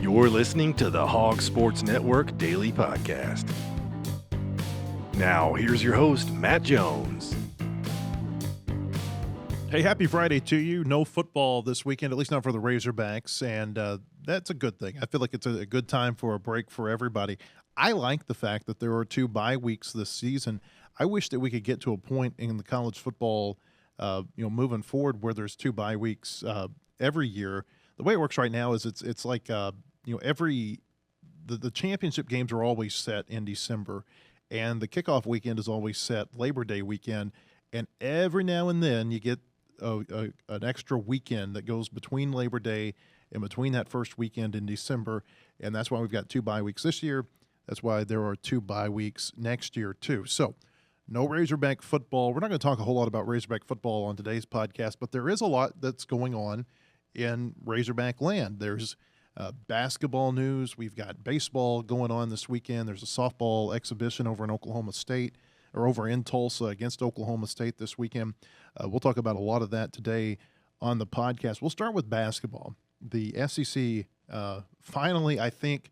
You're listening to the Hawgs Sports Network Daily Podcast. Now, here's your host, Matt Jones. Hey, happy Friday to you. No football this weekend, at least not for the Razorbacks, and that's a good thing. I feel like it's a good time for a break for everybody. I like the fact that there are 2 bye weeks this season. I wish that we could get to a point in the college football, moving forward where there's 2 bye weeks every year. The way it works right now is it's like the championship games are always set in December, and the kickoff weekend is always set Labor Day weekend, and every now and then you get an extra weekend that goes between Labor Day and between that first weekend in December, and that's why we've got 2 bye weeks this year. That's why there are 2 bye weeks next year too. So no Razorback football. We're not going to talk a whole lot about Razorback football on today's podcast, but there is a lot that's going on in Razorback land. There's basketball news. We've got baseball going on this weekend. There's a softball exhibition over in Oklahoma State, or over in Tulsa against Oklahoma State this weekend. We'll talk about a lot of that today on the podcast. We'll start with basketball. The SEC finally, I think,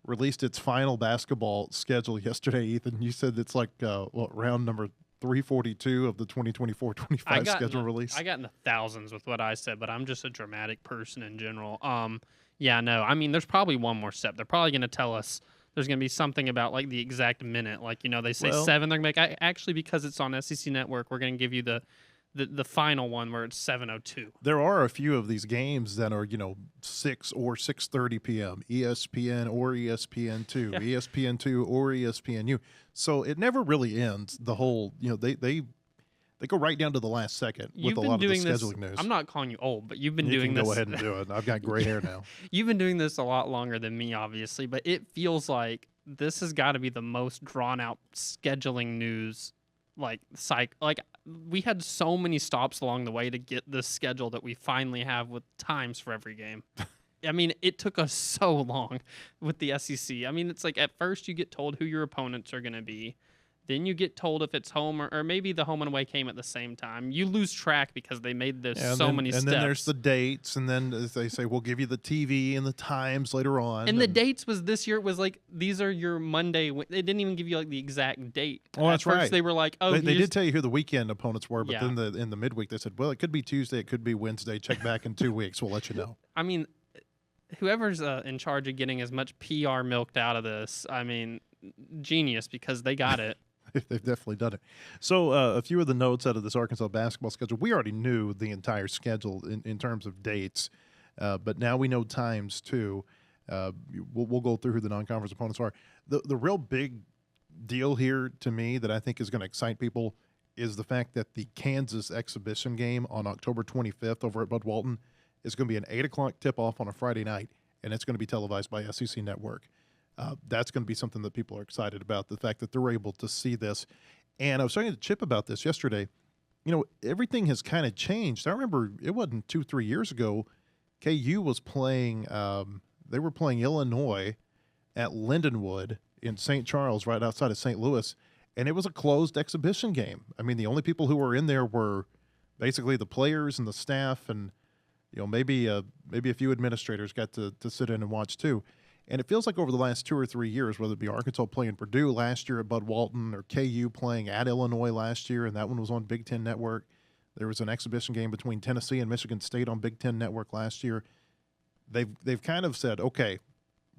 released its final basketball schedule yesterday. Ethan, you said it's like round number 342 of the 2024-25 schedule release? I got in the thousands with what I said, but I'm just a dramatic person in general. There's probably one more step. They're probably going to tell us there's going to be something about like the exact minute. Like, they say 7, they're going to make, actually, because it's on SEC Network, we're going to give you the final one where it's 7:02. There are a few of these games that are, 6 or 6:30 p.m., ESPN or ESPN2, ESPN2 or ESPNU. So it never really ends. The whole, they go right down to the last second with a lot of the scheduling news. I'm not calling you old, but you've been doing this. Go ahead and do it. I've got gray hair now. You've been doing this a lot longer than me, obviously, but it feels like this has got to be the most drawn-out scheduling news. Like we had so many stops along the way to get this schedule that we finally have with times for every game. I mean, it took us so long with the SEC. I mean, it's like at first you get told who your opponents are going to be. Then you get told if it's home or maybe the home and away came at the same time. You lose track because they made many steps. And then there's the dates, and then they say, we'll give you the TV and the times later on. And the dates was this year, it was like, these are your Monday. They didn't even give you like the exact date. Oh, that's right. They were like, oh, they did tell you who the weekend opponents were, but then in the midweek they said, well, it could be Tuesday, it could be Wednesday. Check back in 2 weeks. We'll let you know. I mean, whoever's in charge of getting as much PR milked out of this, I mean, genius, because they got it. They've definitely done it. So a few of the notes out of this Arkansas basketball schedule. We already knew the entire schedule in terms of dates, but now we know times too. We'll go through who the non-conference opponents are. The real big deal here to me that I think is going to excite people is the fact that the Kansas exhibition game on October 25th over at Bud Walton is going to be an 8 o'clock tip-off on a Friday night, and it's going to be televised by SEC Network. That's going to be something that people are excited about, the fact that they're able to see this. And I was talking to Chip about this yesterday. Everything has kind of changed. I remember it wasn't 2-3 years ago, KU was playing, they were playing Illinois at Lindenwood in St. Charles, right outside of St. Louis, and it was a closed exhibition game. I mean, the only people who were in there were basically the players and the staff, and maybe a few administrators got to sit in and watch too. And it feels like over the last 2 or 3 years, whether it be Arkansas playing Purdue last year at Bud Walton or KU playing at Illinois last year, and that one was on Big Ten Network. There was an exhibition game between Tennessee and Michigan State on Big Ten Network last year. They've kind of said, okay,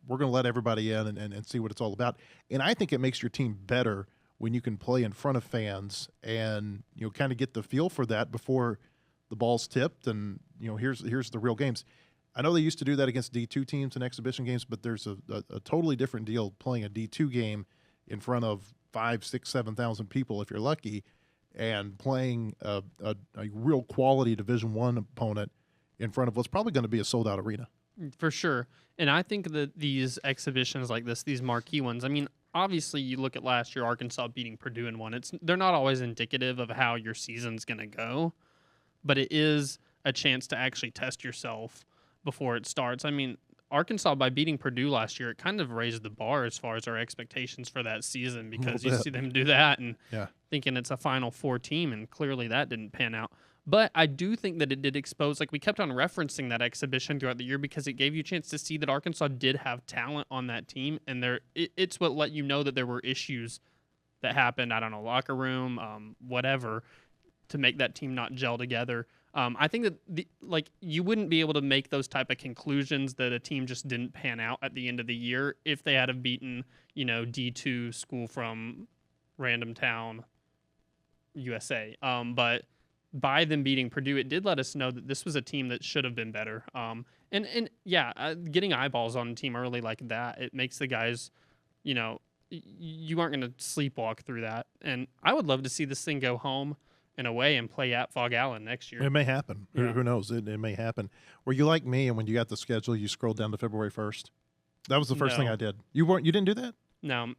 we're going to let everybody in and see what it's all about. And I think it makes your team better when you can play in front of fans and kind of get the feel for that before the ball's tipped and here's the real games. I know they used to do that against D2 teams in exhibition games, but there's a totally different deal playing a D2 game in front of 5,000, 6,000, 7,000 people if you're lucky, and playing a real quality Division I opponent in front of what's probably going to be a sold-out arena. For sure. And I think that these exhibitions like this, these marquee ones, I mean, obviously you look at last year, Arkansas beating Purdue in one. They're not always indicative of how your season's going to go, but it is a chance to actually test yourself before it starts. I mean, Arkansas, by beating Purdue last year, it kind of raised the bar as far as our expectations for that season, because you see them do that and thinking it's a Final Four team, and clearly that didn't pan out. But I do think that it did expose, like we kept on referencing that exhibition throughout the year because it gave you a chance to see that Arkansas did have talent on that team, and it's what let you know that there were issues that happened. I don't know, locker room, whatever, to make that team not gel together. I think that you wouldn't be able to make those type of conclusions that a team just didn't pan out at the end of the year if they had have beaten, D2 school from random town, USA. But by them beating Purdue, it did let us know that this was a team that should have been better. Getting eyeballs on a team early like that, it makes the guys, you aren't going to sleepwalk through that. And I would love to see this thing go home and away and play at Fog Allen next year. It may happen. Yeah. Who knows? It may happen. Were you like me, and when you got the schedule, you scrolled down to February 1st? That was the first thing I did. You didn't do that? No,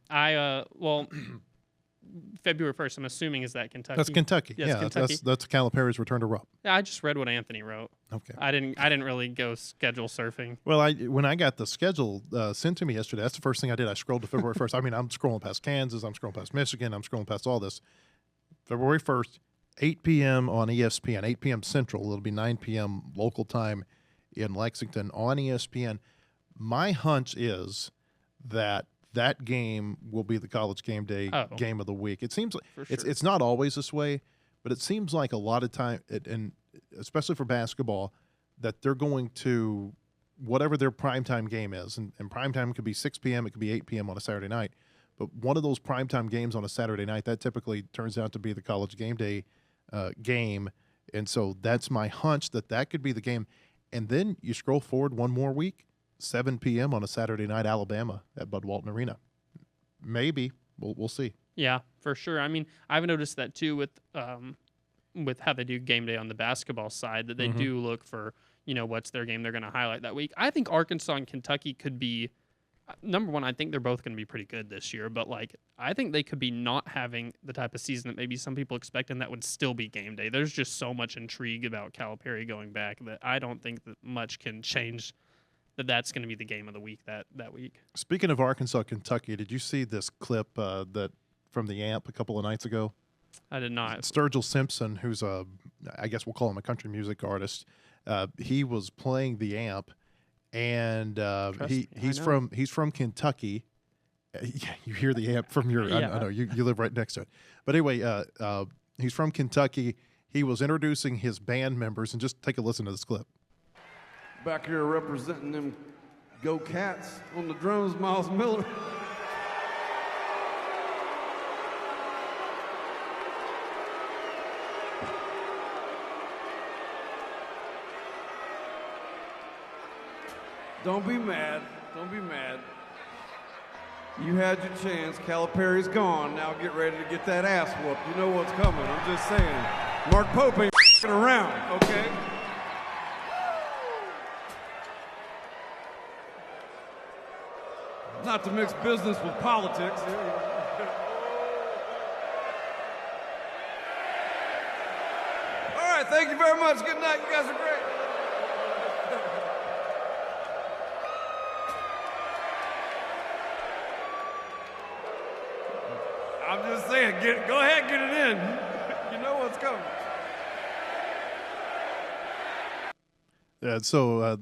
February 1st, I'm assuming, is that Kentucky? That's Kentucky. Yes, yeah, Kentucky. That's Calipari's return to Rupp. Yeah, I just read what Anthony wrote. Okay. I didn't really go schedule surfing. Well, when I got the schedule sent to me yesterday, that's the first thing I did. I scrolled to February 1st. I mean, I'm scrolling past Kansas. I'm scrolling past Michigan. I'm scrolling past all this. February 1st, 8 p.m. on ESPN, 8 p.m. Central. It'll be 9 p.m. local time in Lexington on ESPN. My hunch is that game will be the college game day game of the week. It seems like it's not always this way, but it seems like a lot of time, and especially for basketball, that they're going to whatever their primetime game is, and primetime could be 6 p.m., it could be 8 p.m. on a Saturday night, but one of those primetime games on a Saturday night, that typically turns out to be the college game day game, and so that's my hunch that could be the game. And then you scroll forward one more week, 7 p.m. on a Saturday night, Alabama at Bud Walton Arena. Maybe. We'll see. Yeah, for sure. I mean, I've noticed that too with how they do game day on the basketball side, that they do look for, what's their game they're going to highlight that week. I think Arkansas and Kentucky could be, number one, I think they're both going to be pretty good this year, but I think they could be not having the type of season that maybe some people expect, and that would still be game day. There's just so much intrigue about Calipari going back that I don't think that much can change that's going to be the game of the week that week. Speaking of Arkansas, Kentucky, did you see this clip that from the AMP a couple of nights ago? I did not. Sturgill Simpson, who's I guess we'll call him a country music artist, he was playing the AMP, and he's from Kentucky. Yeah, you hear the AMP from your. I know you live right next to it, but anyway, he's from Kentucky. He was introducing his band members, and just take a listen to this clip. Back here representing them Go Cats on the drums, Miles Miller. Don't be mad. Don't be mad. You had your chance. Calipari's gone. Now get ready to get that ass whooped. You know what's coming. I'm just saying. Mark Pope ain't around, okay? Not to mix business with politics. All right, thank you very much. Good night. You guys are great. I'm just saying, go ahead, get it in. You know what's coming. Yeah, so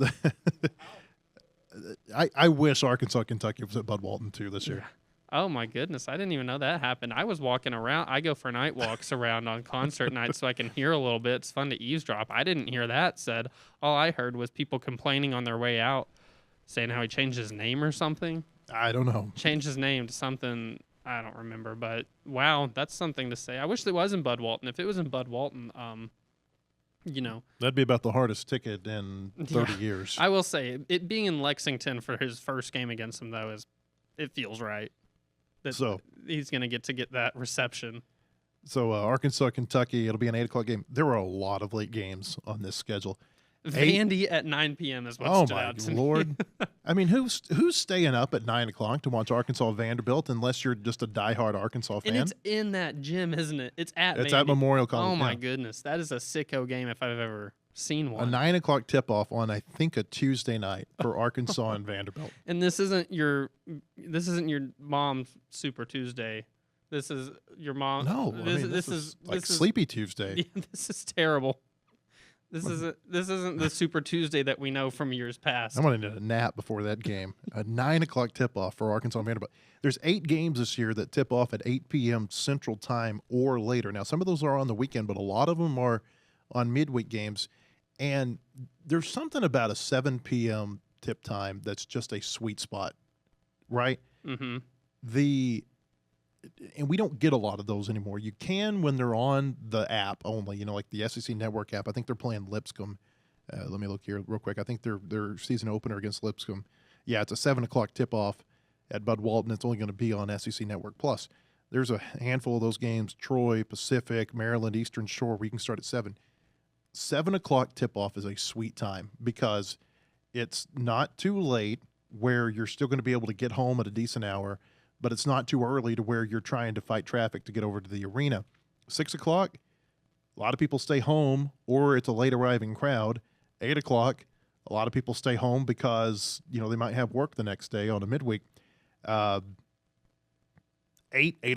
I wish Arkansas, Kentucky was at Bud Walton too this year. Oh my goodness, I didn't even know that happened. I was walking around. I go for night walks around on concert nights so I can hear a little bit. It's fun to eavesdrop. I didn't hear that said. All I heard was people complaining on their way out, saying how he changed his name or something. I don't know. Changed his name to something I don't remember, but wow, that's something to say. I wish it was in Bud Walton. If it was in Bud Walton, that'd be about the hardest ticket in 30 years. I will say, it being in Lexington for his first game against him, though, it feels right. So he's going to get that reception. So Arkansas, Kentucky, it'll be an 8 o'clock game. There were a lot of late games on this schedule. Vandy at 9 p.m. is what stood out to me. Oh, my Lord. I mean, who's staying up at 9 o'clock to watch Arkansas Vanderbilt unless you're just a diehard Arkansas fan? And it's in that gym, isn't it? It's at Memorial College. Oh, my goodness. That is a sicko game if I've ever seen one. A 9 o'clock tip-off on, I think, a Tuesday night for Arkansas and Vanderbilt. And this isn't your mom's Super Tuesday. This is your mom. No, this is like Sleepy Tuesday. Yeah, this is terrible. This isn't the Super Tuesday that we know from years past. I'm going to need a nap before that game. A 9 o'clock tip-off for Arkansas and Vanderbilt. There's 8 games this year that tip off at 8 p.m. Central Time or later. Now, some of those are on the weekend, but a lot of them are on midweek games. And there's something about a 7 p.m. tip time that's just a sweet spot, right? Mm-hmm. And we don't get a lot of those anymore. You can when they're on the app only, like the SEC Network app. I think they're playing Lipscomb. Let me look here real quick. I think their season opener against Lipscomb. Yeah, it's a 7 o'clock tip-off at Bud Walton. It's only going to be on SEC Network Plus. There's a handful of those games, Troy, Pacific, Maryland, Eastern Shore, where you can start at 7. 7 o'clock tip-off is a sweet time because it's not too late where you're still going to be able to get home at a decent hour, but it's not too early to where you're trying to fight traffic to get over to the arena. 6 o'clock, a lot of people stay home, or it's a late arriving crowd. 8 o'clock, a lot of people stay home because, they might have work the next day on a midweek. 8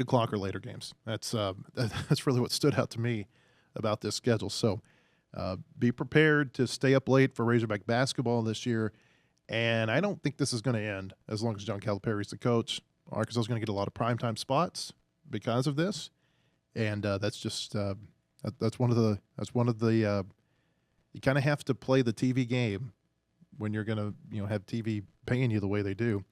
o'clock or later games. That's really what stood out to me about this schedule. So be prepared to stay up late for Razorback basketball this year. And I don't think this is going to end as long as John Calipari's the coach. Arkansas is going to get a lot of primetime spots because of this, and that's just that's one of the you kind of have to play the TV game when you're going to have TV paying you the way they do.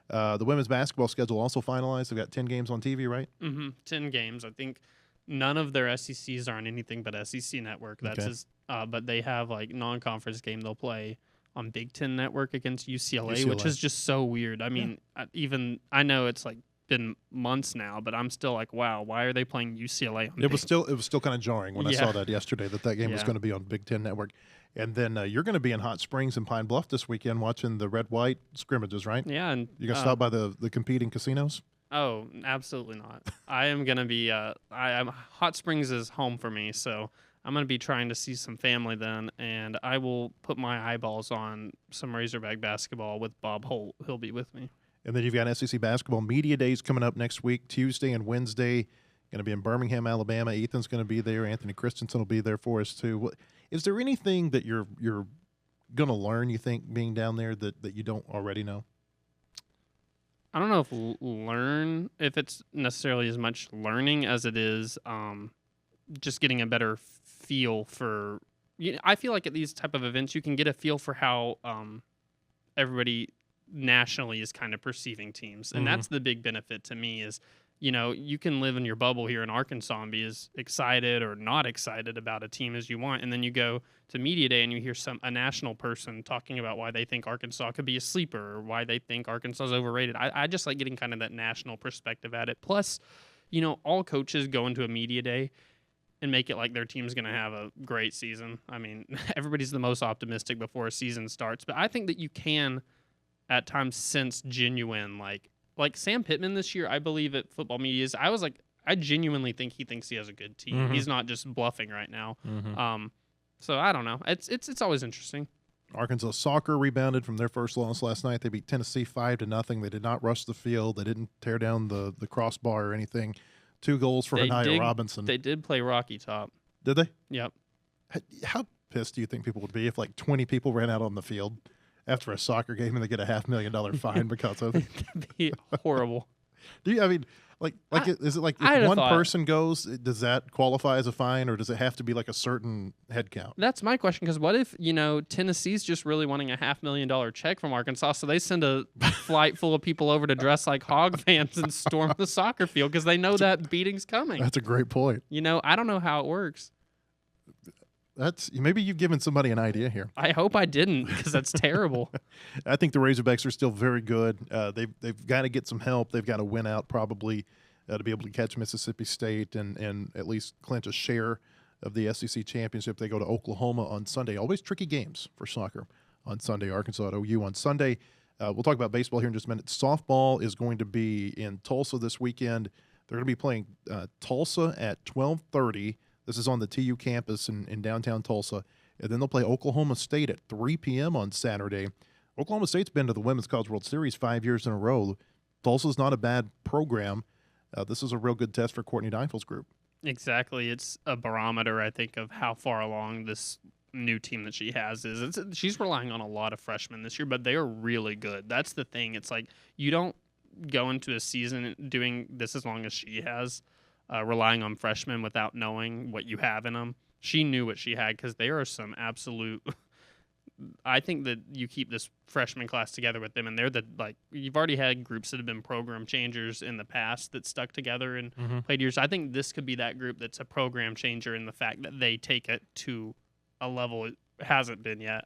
The women's basketball schedule also finalized. They've got 10 games on TV, right? Mm-hmm. 10 games. I think none of their SECs are on anything but SEC Network. That's Okay. but they have like non-conference game they'll play on Big Ten Network against UCLA, which is just so weird. I mean, I know it's like been months now, but I'm still like, wow, why are they playing UCLA on It was still kind of jarring when I saw that yesterday that game was Yeah. going to be on Big Ten Network. And then you're going to be in Hot Springs and Pine Bluff this weekend watching the red-white scrimmages, right? Yeah, and You going to stop by the competing casinos? Oh, absolutely not. I am gonna be. Hot Springs is home for me, so I'm gonna be trying to see some family then, and I will put my eyeballs on some Razorback basketball with Bob Holt. He'll be with me. And then you've got SEC basketball media days coming up next week, Tuesday and Wednesday. Going to be in Birmingham, Alabama. Ethan's going to be there. Anthony Christensen will be there for us too. Is there anything that you're going to learn, you think, being down there that you don't already know? I don't know if it's necessarily as much learning as it is just getting a better feel for. I feel like at these type of events, you can get a feel for how everybody nationally is kind of perceiving teams, and that's the big benefit to me is. You can live in your bubble here in Arkansas and be as excited or not excited about a team as you want. And then you go to media day and you hear a national person talking about why they think Arkansas could be a sleeper or why they think Arkansas is overrated. I just like getting kind of that national perspective at it. Plus, all coaches go into a media day and make it like their team's going to have a great season. I mean, everybody's the most optimistic before a season starts. But I think that you can at times sense genuine, like Sam Pittman this year, I believe at Football Media's, I genuinely think he thinks he has a good team. Mm-hmm. He's not just bluffing right now. Mm-hmm. So I don't know. It's always interesting. Arkansas soccer rebounded from their first loss last night. They beat Tennessee 5-0. They did not rush the field. They didn't tear down the crossbar or anything. 2 goals for Anaya Robinson. They did play Rocky Top. Did they? Yep. How pissed do you think people would be if 20 people ran out on the field after a soccer game and they get a $500,000 fine because of it? That'd be horrible. Is it like if one person goes, does that qualify as a fine, or does it have to be like a certain head count? That's my question, because what if, Tennessee's just really wanting a $500,000 check from Arkansas, so they send a flight full of people over to dress like Hog fans and storm the soccer field because they know that beating's coming. That's a great point. I don't know how it works. Maybe you've given somebody an idea here. I hope I didn't, because that's terrible. I think the Razorbacks are still very good. They've got to get some help. They've got to win out probably to be able to catch Mississippi State and at least clinch a share of the SEC championship. They go to Oklahoma on Sunday. Always tricky games for soccer on Sunday. Arkansas at OU on Sunday. We'll talk about baseball here in just a minute. Softball is going to be in Tulsa this weekend. They're going to be playing Tulsa at 12:30. This is on the TU campus in downtown Tulsa. And then they'll play Oklahoma State at 3 p.m. on Saturday. Oklahoma State's been to the Women's College World Series 5 years in a row. Tulsa's not a bad program. This is a real good test for Courtney Deifel's group. Exactly. It's a barometer, I think, of how far along this new team that she has is she's relying on a lot of freshmen this year, but they are really good. That's the thing. It's like you don't go into a season doing this as long as she has, relying on freshmen without knowing what you have in them. She knew what she had because they are some absolute. I think that you keep this freshman class together with them, and they're you've already had groups that have been program changers in the past that stuck together and played years. I think this could be that group that's a program changer in the fact that they take it to a level it hasn't been yet.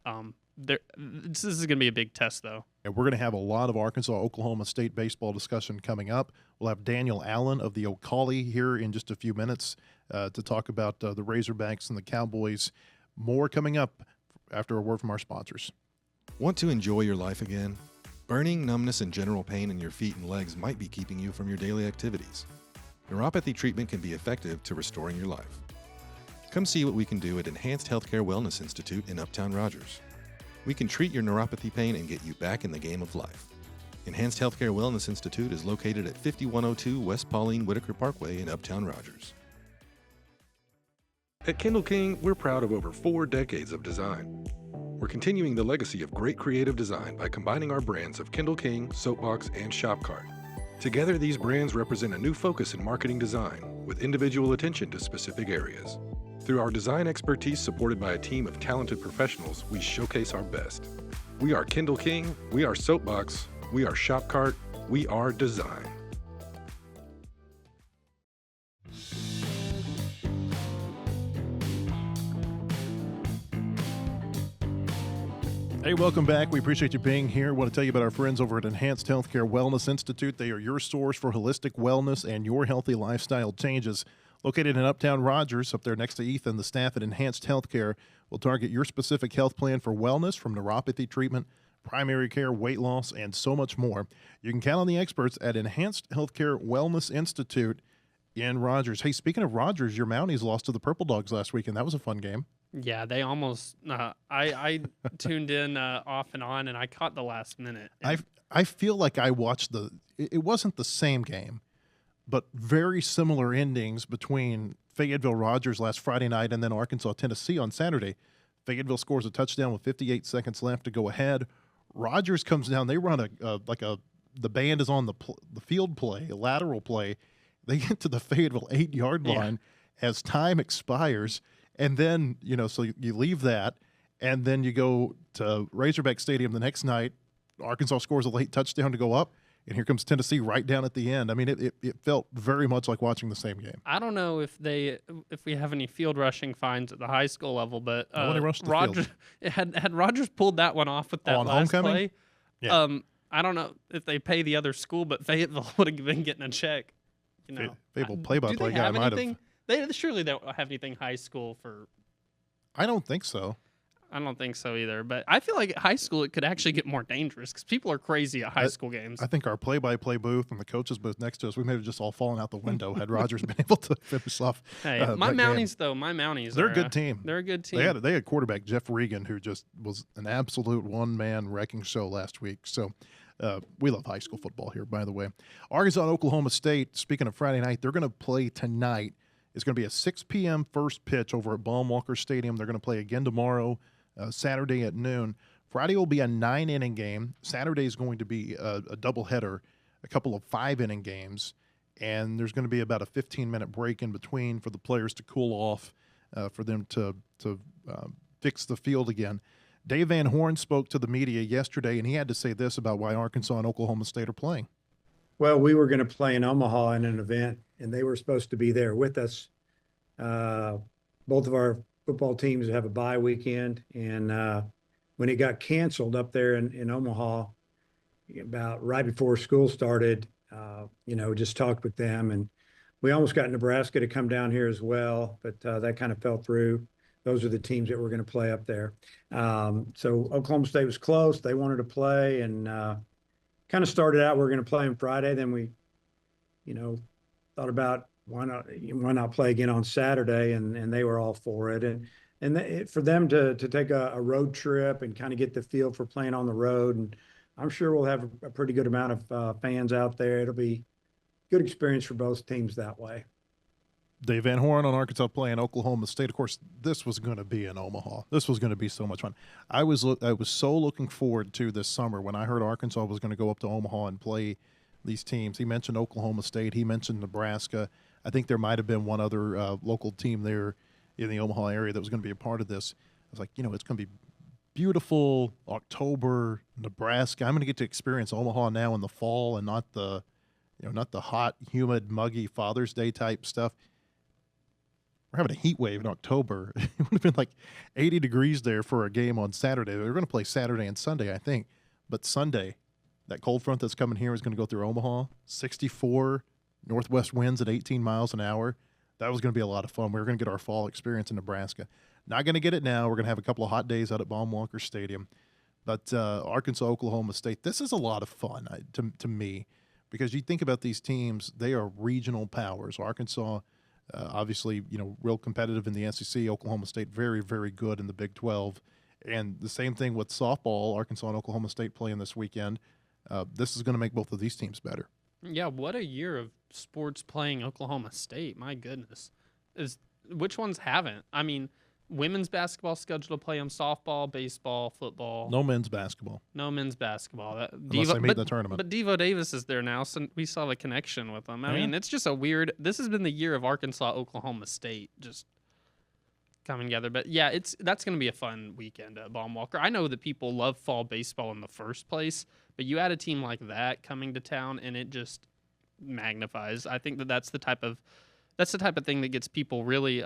This is going to be a big test, though. And we're going to have a lot of Arkansas-Oklahoma State baseball discussion coming up. We'll have Daniel Allen of the Ocali here in just a few minutes to talk about the Razorbacks and the Cowboys. More coming up after a word from our sponsors. Want to enjoy your life again? Burning, numbness, and general pain in your feet and legs might be keeping you from your daily activities. Neuropathy treatment can be effective to restoring your life. Come see what we can do at Enhanced Healthcare Wellness Institute in Uptown Rogers. We can treat your neuropathy pain and get you back in the game of life. Enhanced Healthcare Wellness Institute is located at 5102 West Pauline Whitaker Parkway in Uptown Rogers. At Kindle King, we're proud of over 4 decades of design. We're continuing the legacy of great creative design by combining our brands of Kindle King, Soapbox, and Shopcart. Together, these brands represent a new focus in marketing design, with individual attention to specific areas. Through our design expertise supported by a team of talented professionals, we showcase our best. We are Kindle King, we are Soapbox, we are Shopcart, we are design. Hey, welcome back. We appreciate you being here. I want to tell you about our friends over at Enhanced Healthcare Wellness Institute. They are your source for holistic wellness and your healthy lifestyle changes. Located in Uptown Rogers, up there next to Ethan, the staff at Enhanced Healthcare will target your specific health plan for wellness, from neuropathy treatment, primary care, weight loss, and so much more. You can count on the experts at Enhanced Healthcare Wellness Institute in Rogers. Hey, speaking of Rogers, your Mounties lost to the Purple Dogs last weekend. That was a fun game. Yeah, they almost. I tuned in off and on, and I caught the last minute. I feel like I watched it wasn't the same game, but very similar endings between Fayetteville Rogers last Friday night and then Arkansas Tennessee on Saturday. Fayetteville scores a touchdown with 58 seconds left to go ahead. Rogers comes down. They run the band is on the field play, a lateral play. They get to the Fayetteville 8-yard line as time expires. And then, so you leave that, and then you go to Razorback Stadium the next night. Arkansas scores a late touchdown to go up, and here comes Tennessee right down at the end. I mean, it felt very much like watching the same game. I don't know if we have any field rushing fines at the high school level, but Nobody rushed the Rogers field. had Rogers pulled that one off with that on last homecoming? play. Yeah. I don't know if they pay the other school, but Fayetteville would have been getting a check. Fayetteville play-by-play guy might have. They surely don't have anything high school for. I don't think so. I don't think so either. But I feel like at high school it could actually get more dangerous because people are crazy at high school games. I think our play-by-play booth and the coaches booth next to us, we may have just all fallen out the window had Rogers been able to finish off. Hey, my Mounties, they're a good team. They're a good team. They had quarterback Jeff Regan, who just was an absolute one-man wrecking show last week. So we love high school football here, by the way. Arkansas and Oklahoma State, speaking of Friday night, they're going to play tonight. It's going to be a 6 p.m. first pitch over at Baum-Walker Stadium. They're going to play again tomorrow, Saturday at noon. Friday will be a 9-inning game. Saturday is going to be a doubleheader, a couple of 5-inning games. And there's going to be about a 15-minute break in between for the players to cool off, for them to fix the field again. Dave Van Horn spoke to the media yesterday, and he had to say this about why Arkansas and Oklahoma State are playing. Well, we were going to play in Omaha in an event, and they were supposed to be there with us. Both of our football teams have a bye weekend, and when it got canceled up there in Omaha, about right before school started, just talked with them, and we almost got Nebraska to come down here as well, but that kind of fell through. Those are the teams that were going to play up there. So Oklahoma State was close. They wanted to play, and kind of started out, we're going to play on Friday. Then we, thought about why not play again on Saturday, and they were all for it. And for them to take a road trip and kind of get the feel for playing on the road, and I'm sure we'll have a pretty good amount of fans out there. It'll be a good experience for both teams that way. Dave Van Horn on Arkansas playing Oklahoma State. Of course, this was going to be in Omaha. This was going to be so much fun. I was so looking forward to this summer when I heard Arkansas was going to go up to Omaha and play these teams. He mentioned Oklahoma State. He mentioned Nebraska. I think there might have been one other local team there in the Omaha area that was going to be a part of this. I was like, it's going to be beautiful October, Nebraska. I'm going to get to experience Omaha now in the fall and not the hot, humid, muggy Father's Day type stuff. We're having a heat wave in October. It would have been like 80 degrees there for a game on Saturday. They're going to play Saturday and Sunday, I think. But Sunday, that cold front that's coming here is going to go through Omaha. 64 northwest winds at 18 miles an hour. That was going to be a lot of fun. We were going to get our fall experience in Nebraska. Not going to get it now. We're going to have a couple of hot days out at Baum-Walker Stadium. But Arkansas, Oklahoma State, this is a lot of fun to me, because you think about these teams, they are regional powers. Arkansas, obviously, real competitive in the SEC. Oklahoma State, very, very good in the Big 12. And the same thing with softball, Arkansas and Oklahoma State playing this weekend. This is going to make both of these teams better. Yeah, what a year of sports playing Oklahoma State. My goodness. Which ones haven't? I mean, women's basketball scheduled to play them, softball, baseball, football. No men's basketball. No men's basketball. Unless they meet the tournament. But Devo Davis is there now, so we saw the connection with them. I mean, it's just this has been the year of Arkansas, Oklahoma State just coming together. But yeah, that's going to be a fun weekend at Baum-Walker. I know that people love fall baseball in the first place, but you add a team like that coming to town and it just magnifies. I think that's the type of thing that gets people really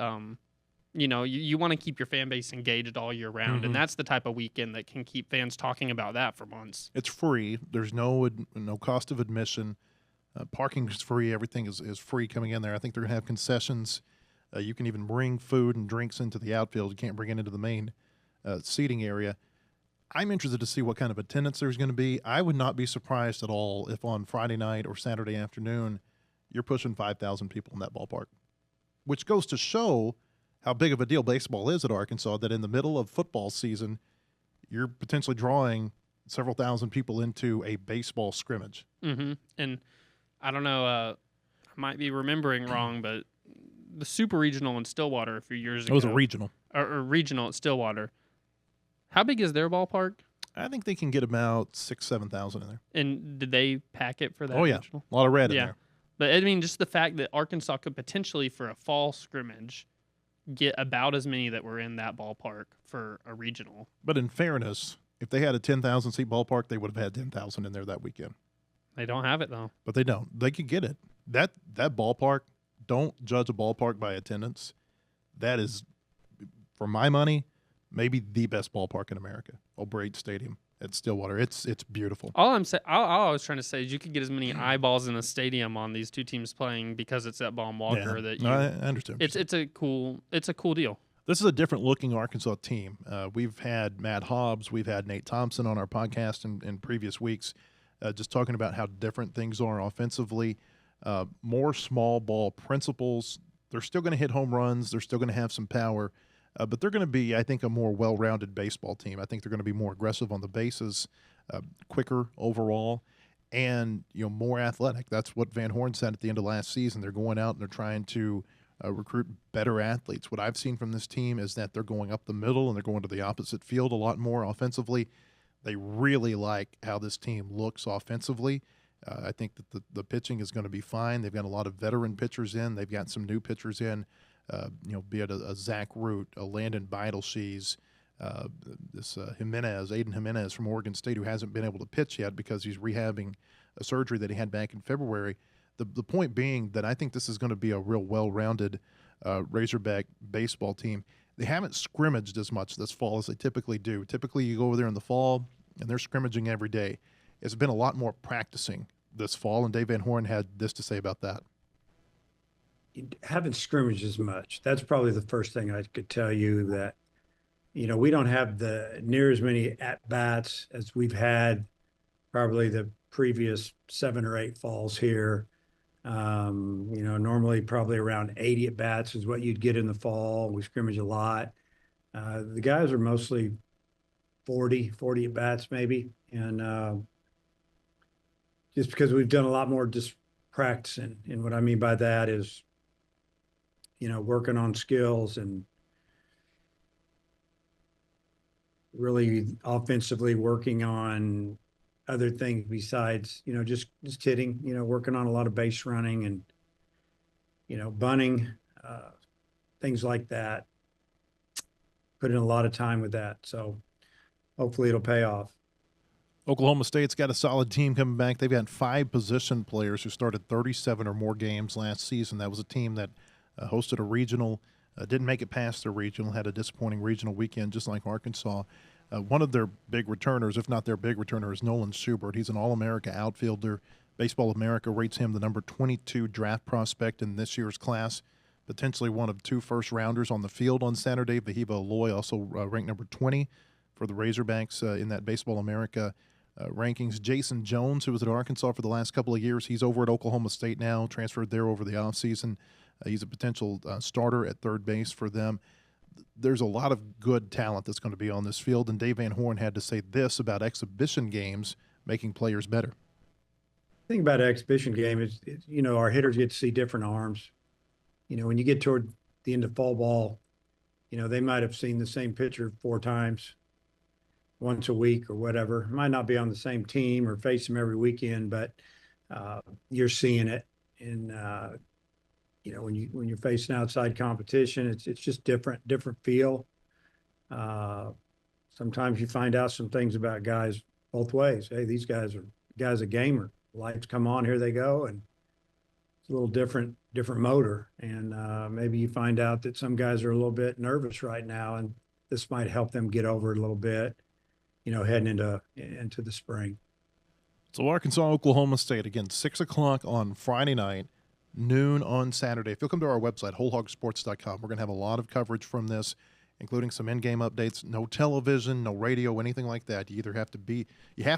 you want to keep your fan base engaged all year round, and that's the type of weekend that can keep fans talking about that for months. It's free. There's no cost of admission. Parking is free. Everything is free coming in there. I think they're going to have concessions. You can even bring food and drinks into the outfield. You can't bring it into the main seating area. I'm interested to see what kind of attendance there's going to be. I would not be surprised at all if on Friday night or Saturday afternoon you're pushing 5,000 people in that ballpark, which goes to show how big of a deal baseball is at Arkansas, that in the middle of football season, you're potentially drawing several thousand people into a baseball scrimmage. Mm-hmm. And I don't know, I might be remembering wrong, but the Super Regional in Stillwater a few years ago. It was a regional. Or regional at Stillwater. How big is their ballpark? I think they can get about 7,000 in there. And did they pack it for that? Oh, yeah. Regional? A lot of red in there. But, I mean, just the fact that Arkansas could potentially, for a fall scrimmage, get about as many that were in that ballpark for a regional. But in fairness, if they had a 10,000-seat ballpark, they would have had 10,000 in there that weekend. They don't have it, though. But they don't. They could get it. That ballpark, don't judge a ballpark by attendance. That is, for my money, maybe the best ballpark in America. O'Brien Stadium at Stillwater. It's beautiful. All I was trying to say is you could get as many eyeballs in a stadium on these two teams playing because it's at Baum-Walker. I understand. It's a cool deal. This is a different looking Arkansas team. We've had Matt Hobbs, we've had Nate Thompson on our podcast in previous weeks, just talking about how different things are offensively. More small ball principles. They're still going to hit home runs. They're still going to have some power. But they're going to be, I think, a more well-rounded baseball team. I think they're going to be more aggressive on the bases, quicker overall, and more athletic. That's what Van Horn said at the end of last season. They're going out and they're trying to recruit better athletes. What I've seen from this team is that they're going up the middle and they're going to the opposite field a lot more offensively. They really like how this team looks offensively. I think that the pitching is going to be fine. They've got a lot of veteran pitchers in. They've got some new pitchers in. Be it a Zach Root, a Landon Beidelshees, Aiden Jimenez from Oregon State, who hasn't been able to pitch yet because he's rehabbing a surgery that he had back in February. The point being that I think this is going to be a real well-rounded Razorback baseball team. They haven't scrimmaged as much this fall as they typically do. Typically, you go over there in the fall, and they're scrimmaging every day. It's been a lot more practicing this fall, and Dave Van Horn had this to say about that. Haven't scrimmaged as much. That's probably the first thing I could tell you, that we don't have near as many at bats as we've had probably the previous 7 or 8 falls here. Normally probably around 80 at bats is what you'd get in the fall. We scrimmage a lot. The guys are mostly 40 at bats maybe, and just because we've done a lot more just practicing. And what I mean by that is working on skills and really offensively working on other things besides, just hitting, working on a lot of base running and, bunting, things like that. Put in a lot of time with that. So hopefully it'll pay off. Oklahoma State's got a solid team coming back. They've got 5 position players who started 37 or more games last season. That was a team that hosted a regional, didn't make it past their regional, had a disappointing regional weekend just like Arkansas. One of their big returners, if not their big returner, is Nolan Schubert. He's an All-America outfielder. Baseball America rates him the number 22 draft prospect in this year's class, potentially one of 2 first-rounders on the field on Saturday. Vahiba Aloy also ranked number 20 for the Razorbacks in that Baseball America rankings. Jason Jones, who was at Arkansas for the last couple of years, he's over at Oklahoma State now, transferred there over the offseason. He's a potential starter at third base for them. There's a lot of good talent that's going to be on this field, and Dave Van Horn had to say this about exhibition games making players better. The thing about an exhibition game is, our hitters get to see different arms. When you get toward the end of fall ball, they might have seen the same pitcher 4 times, once a week or whatever. Might not be on the same team or face them every weekend, but you're seeing it. And when you're facing outside competition, it's just different feel. Sometimes you find out some things about guys both ways. Hey, these guys a gamer. Lights come on, here they go, and it's a little different motor. And maybe you find out that some guys are a little bit nervous right now, and this might help them get over it a little bit, heading into the spring. So Arkansas, Oklahoma State, again, 6 o'clock on Friday night, noon on Saturday. If you'll come to our website, wholehogsports.com, we're going to have a lot of coverage from this, including some in-game updates. No television, no radio, anything like that. You have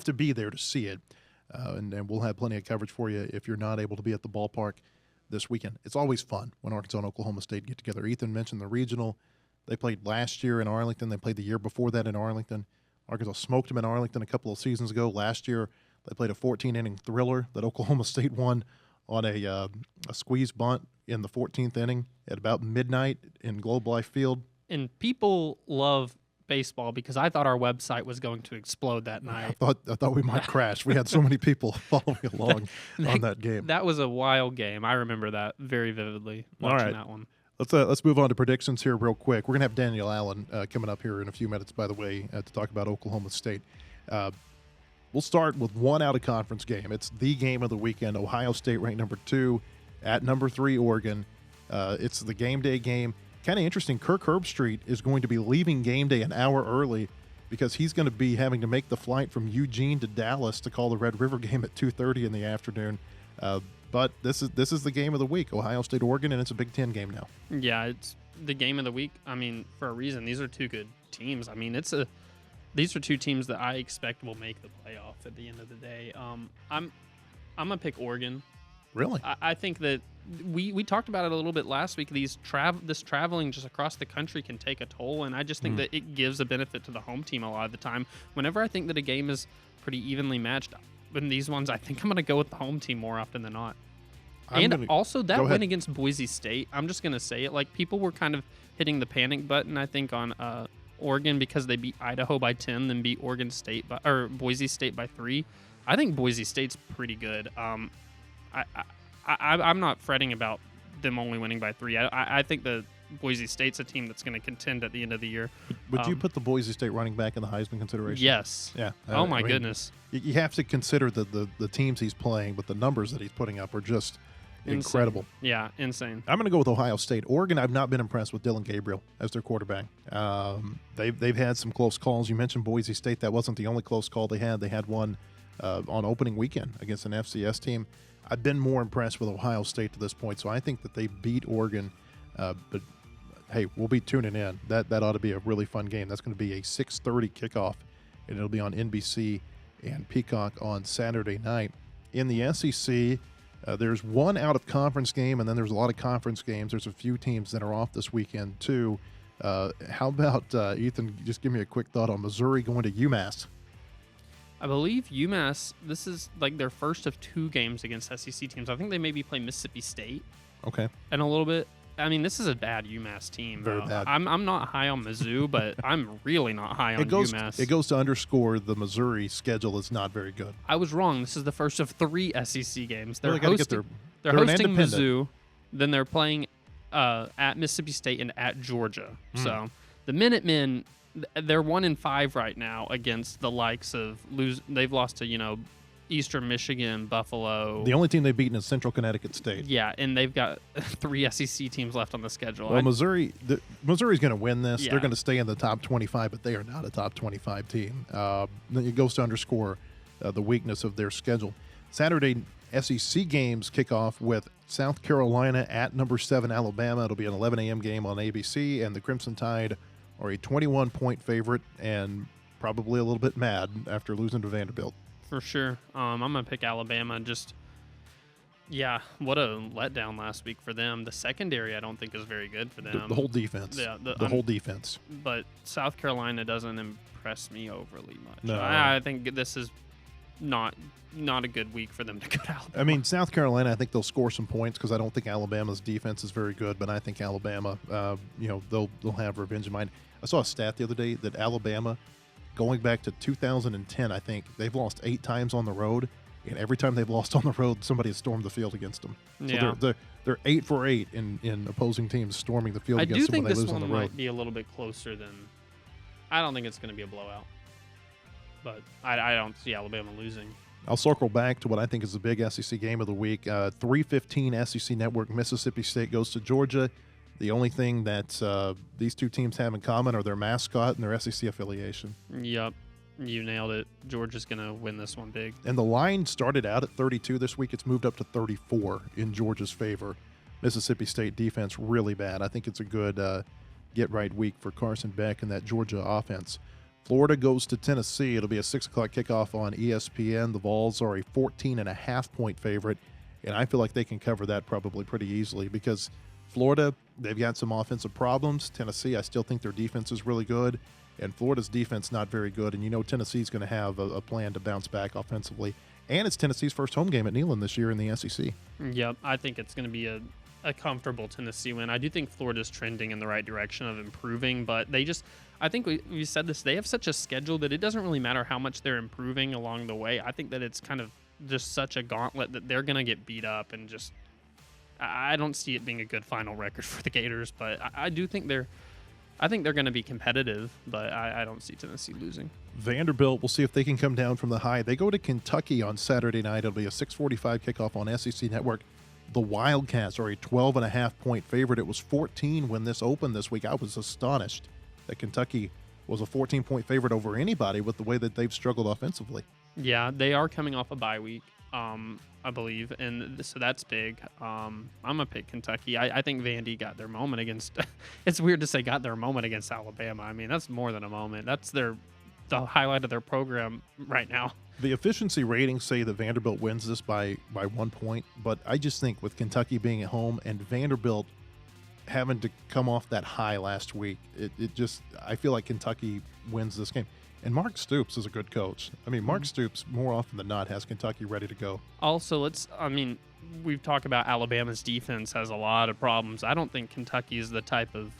to be there to see it, and we'll have plenty of coverage for you if you're not able to be at the ballpark this weekend. It's always fun when Arkansas and Oklahoma State get together. Ethan mentioned the regional. They played last year in Arlington. They played the year before that in Arlington. Arkansas smoked them in Arlington a couple of seasons ago. Last year, they played a 14-inning thriller that Oklahoma State won on a squeeze bunt in the 14th inning at about midnight in Globe Life Field. And people love baseball because I thought our website was going to explode that night. I thought we might crash. We had so many people following along on that game. That was a wild game. I remember that very vividly watching that one. Let's move on to predictions here real quick. We're going to have Daniel Allen coming up here in a few minutes, by the way, to talk about Oklahoma State. We'll start with one out-of-conference game. It's the game of the weekend. Ohio State ranked number 2 at number 3 Oregon. It's the game day game. Kind of interesting, Kirk Herbstreit is going to be leaving game day an hour early because he's going to be having to make the flight from Eugene to Dallas to call the Red River game at 2:30 in the afternoon. But this is the game of the week, Ohio State, Oregon, and it's a Big Ten game now. Yeah, it's the game of the week. I mean, for a reason. These are 2 good teams. I mean, these are 2 teams that I expect will make the playoff at the end of the day. I'm gonna pick Oregon. Really? I think that we talked about it a little bit last week. This traveling just across the country can take a toll, and I just think that it gives a benefit to the home team a lot of the time. Whenever I think that a game is pretty evenly matched, in these ones, I think I'm going to go with the home team more often than not. Also, that win against Boise State, I'm just going to say it, like people were kind of hitting the panic button, I think, on Oregon because they beat Idaho by 10, then beat Boise State by 3. I think Boise State's pretty good. I'm not fretting about them only winning by 3. I think the Boise State's a team that's going to contend at the end of the year. Would you put the Boise State running back in the Heisman consideration? Yes. Yeah. Oh my goodness. You have to consider the teams he's playing, but the numbers that he's putting up are just incredible. Yeah, insane. I'm going to go with Ohio State. Oregon, I've not been impressed with Dylan Gabriel as their quarterback. They've had some close calls. You mentioned Boise State. That wasn't the only close call they had. They had one on opening weekend against an FCS team. I've been more impressed with Ohio State to this point, so I think that they beat Oregon. But, hey, we'll be tuning in. That ought to be a really fun game. That's going to be a 6:30 kickoff, and it'll be on NBC and Peacock on Saturday night. In the SEC, there's one out-of-conference game, and then there's a lot of conference games. There's a few teams that are off this weekend, too. How about, Ethan, just give me a quick thought on Missouri going to UMass. I believe UMass, this is like their first of 2 games against SEC teams. I think they maybe play Mississippi State. Okay. And a little bit. I mean, this is a bad UMass team. Very bad. I'm not high on Mizzou, but I'm really not high on UMass. It goes to underscore the Missouri schedule is not very good. I was wrong. This is the first of 3 SEC games. They're Well, they gotta get hosting, their- they're they're an hosting independent. Mizzou, then they're playing at Mississippi State and at Georgia. Hmm. So the Minutemen, they're 1-5 right now against the likes of They've lost to Eastern Michigan, Buffalo. The only team they've beaten is Central Connecticut State. Yeah, and they've got 3 SEC teams left on the schedule. Well, Missouri's going to win this. Yeah. They're going to stay in the top 25, but they are not a top 25 team. Then it goes to underscore the weakness of their schedule. Saturday SEC games kick off with South Carolina at number 7 Alabama. It'll be an 11 a.m. game on ABC, and the Crimson Tide are a 21-point favorite and probably a little bit mad after losing to Vanderbilt. For sure. I'm going to pick Alabama. What a letdown last week for them. The secondary, I don't think, is very good for them. The whole defense. Yeah, the whole defense. But South Carolina doesn't impress me overly much. No. I think this is not a good week for them to go to Alabama. I mean, South Carolina, I think they'll score some points because I don't think Alabama's defense is very good, but I think Alabama, they'll have revenge in mind. I saw a stat the other day that Alabama, going back to 2010, I think, they've lost 8 times on the road, and every time they've lost on the road, somebody has stormed the field against them. So Yeah. they're 8 for 8 in opposing teams storming the field I against do them think when they this lose on one the road. might be a little bit closer than. I don't think it's going to be a blowout. But I don't see Alabama losing. I'll circle back to what I think is the big SEC game of the week. 3:15 SEC Network, Mississippi State goes to Georgia. The only thing that these two teams have in common are their mascot and their SEC affiliation. Yep. You nailed it. Georgia's going to win this one big. And the line started out at 32 this week. It's moved up to 34 in Georgia's favor. Mississippi State defense really bad. I think it's a good get-right week for Carson Beck and that Georgia offense. Florida goes to Tennessee. It'll be a 6 o'clock kickoff on ESPN. The Vols are a 14.5-point favorite, and I feel like they can cover that probably pretty easily because Florida, they've got some offensive problems. Tennessee, I still think their defense is really good, and Florida's defense not very good, and Tennessee's going to have a plan to bounce back offensively. And it's Tennessee's first home game at Neyland this year in the SEC. Yep. I think it's going to be a comfortable Tennessee win. I do think Florida's trending in the right direction of improving, but I think we said this, they have such a schedule that it doesn't really matter how much they're improving along the way. I think that it's kind of just such a gauntlet that they're going to get beat up, and I don't see it being a good final record for the Gators, but I do think they're going to be competitive, but I don't see Tennessee losing. Vanderbilt, we'll see if they can come down from the high. They go to Kentucky on Saturday night. It'll be a 6:45 kickoff on SEC Network. The Wildcats are a 12.5-point favorite. It was 14 when this opened this week. I was astonished that Kentucky was a 14-point favorite over anybody with the way that they've struggled offensively. Yeah, they are coming off a bye week, I believe, and so that's big. I'm going to pick Kentucky. I think Vandy got their moment against – it's weird to say got their moment against Alabama. I mean, that's more than a moment. That's the highlight of their program right now. The efficiency ratings say that Vanderbilt wins this by 1 point, but I just think with Kentucky being at home and Vanderbilt having to come off that high last week, I feel like Kentucky wins this game. And Mark Stoops is a good coach. I mean, Mark Stoops more often than not has Kentucky ready to go. Also, we've talked about Alabama's defense has a lot of problems. I don't think Kentucky is the type of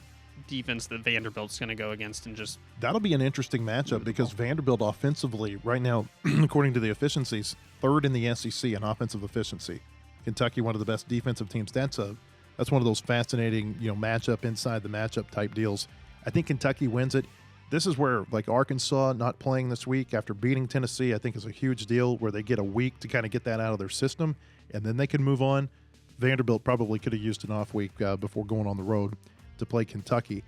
defense that Vanderbilt's going to go against and just... That'll be an interesting matchup because Vanderbilt offensively right now, according to the efficiencies, 3rd in the SEC in offensive efficiency. Kentucky, one of the best defensive teams. That's one of those fascinating, matchup inside the matchup type deals. I think Kentucky wins it. This is where, like, Arkansas not playing this week after beating Tennessee, I think is a huge deal where they get a week to kind of get that out of their system, and then they can move on. Vanderbilt probably could have used an off week before going on the road to play Kentucky.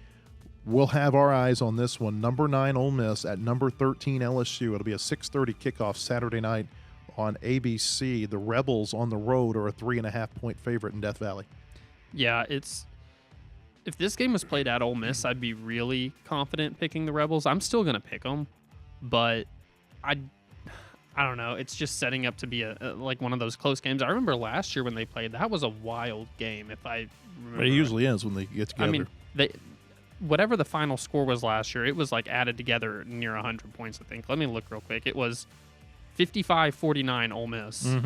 We'll have our eyes on this one. Number 9 Ole Miss at number 13 LSU. It'll be a 6:30 kickoff Saturday night on ABC. The Rebels on the road are a 3.5-point favorite in Death Valley. Yeah, if this game was played at Ole Miss, I'd be really confident picking the Rebels. I'm still going to pick them, but I don't know. It's just setting up to be like one of those close games. I remember last year when they played, that was a wild game. If I remember. It usually is when they get together. I mean, whatever the final score was last year, it was like added together near 100 points, I think. Let me look real quick. It was 55-49 Ole Miss. A